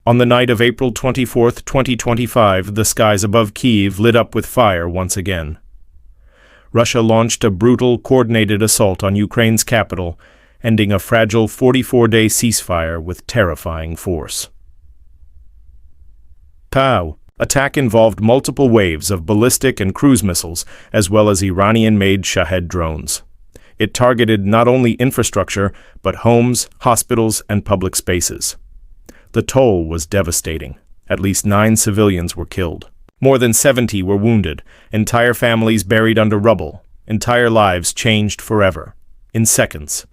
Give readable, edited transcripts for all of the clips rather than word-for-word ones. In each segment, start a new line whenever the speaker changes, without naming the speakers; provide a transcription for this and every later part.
On the night of April 24, 2025, the skies above Kyiv lit up with fire once again. Russia launched a brutal, coordinated assault on Ukraine's capital, ending a fragile 44-day ceasefire with terrifying force. Pow! Attack involved multiple waves of ballistic and cruise missiles, as well as Iranian-made Shatter drones. It targeted not only infrastructure, but homes, hospitals, and public spaces. The toll was devastating. At least 9 civilians were killed. More than 70 were wounded, entire families buried under rubble, entire lives changed forever. In seconds.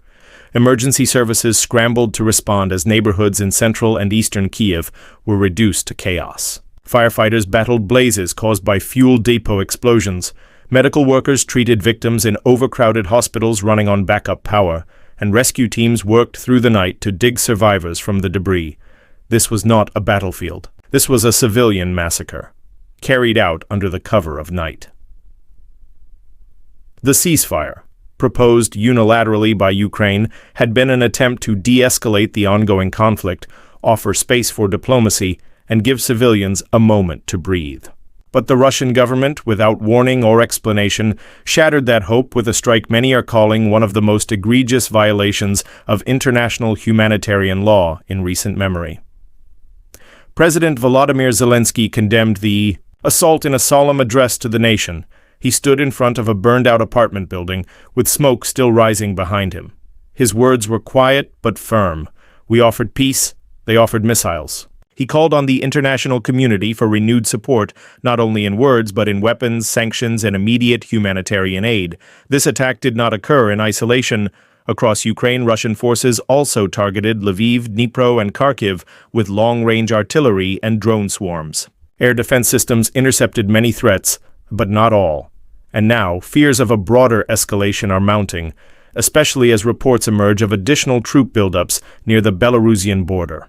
Emergency services scrambled to respond as neighborhoods in central and eastern Kyiv were reduced to chaos. Firefighters battled blazes caused by fuel depot explosions. Medical workers treated victims in overcrowded hospitals running on backup power, and rescue teams worked through the night to dig survivors from the debris. This was not a battlefield. This was a civilian massacre, carried out under the cover of night. The ceasefire, proposed unilaterally by Ukraine, had been an attempt to de-escalate the ongoing conflict, offer space for diplomacy, and give civilians a moment to breathe. But the Russian government, without warning or explanation, shattered that hope with a strike many are calling one of the most egregious violations of international humanitarian law in recent memory. President Volodymyr Zelensky condemned the assault in a solemn address to the nation. He stood in front of a burned-out apartment building, with smoke still rising behind him. His words were quiet but firm. We offered peace, they offered missiles. He called on the international community for renewed support, not only in words but in weapons, sanctions, and immediate humanitarian aid. This attack did not occur in isolation. Across Ukraine, Russian forces also targeted Lviv, Dnipro, and Kharkiv with long-range artillery and drone swarms. Air defense systems intercepted many threats, but not all. And now, fears of a broader escalation are mounting, especially as reports emerge of additional troop buildups near the Belarusian border.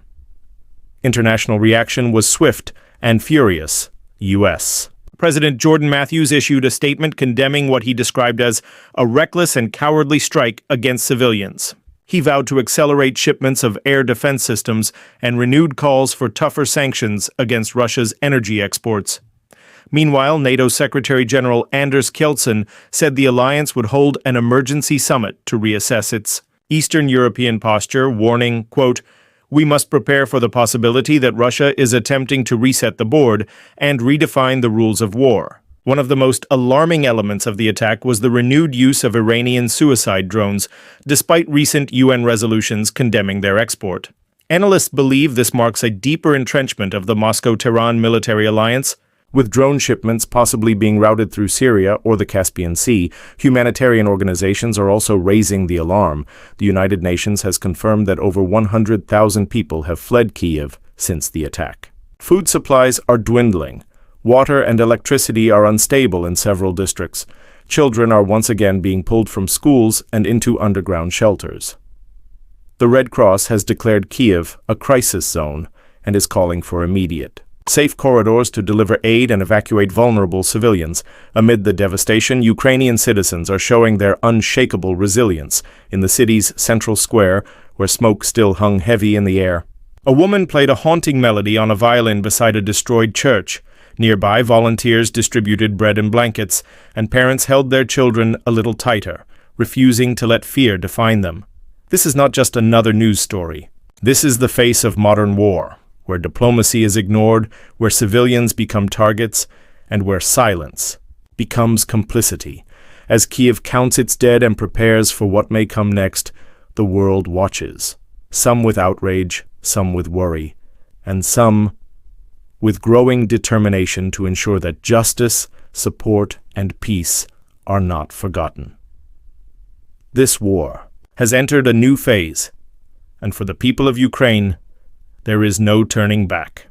International reaction was swift and furious. U.S. President Jordan Matthews issued a statement condemning what he described as a reckless and cowardly strike against civilians. He vowed to accelerate shipments of air defense systems and renewed calls for tougher sanctions against Russia's energy exports. Meanwhile, NATO Secretary General Anders Kjellson said the alliance would hold an emergency summit to reassess its Eastern European posture, warning, quote, "We must prepare for the possibility that Russia is attempting to reset the board and redefine the rules of war." One of the most alarming elements of the attack was the renewed use of Iranian suicide drones, despite recent UN resolutions condemning their export. Analysts believe this marks a deeper entrenchment of the Moscow-Tehran military alliance. With drone shipments possibly being routed through Syria or the Caspian Sea, humanitarian organizations are also raising the alarm. The United Nations has confirmed that over 100,000 people have fled Kyiv since the attack. Food supplies are dwindling. Water and electricity are unstable in several districts. Children are once again being pulled from schools and into underground shelters. The Red Cross has declared Kyiv a crisis zone and is calling for immediate safe corridors to deliver aid and evacuate vulnerable civilians. Amid the devastation, Ukrainian citizens are showing their unshakable resilience in the city's central square, where smoke still hung heavy in the air. A woman played a haunting melody on a violin beside a destroyed church. Nearby, volunteers distributed bread and blankets, and parents held their children a little tighter, refusing to let fear define them. This is not just another news story. This is the face of modern war, where diplomacy is ignored, where civilians become targets, and where silence becomes complicity. As Kyiv counts its dead and prepares for what may come next, the world watches, some with outrage, some with worry, and some with growing determination to ensure that justice, support, and peace are not forgotten. This war has entered a new phase, and for the people of Ukraine, there is no turning back.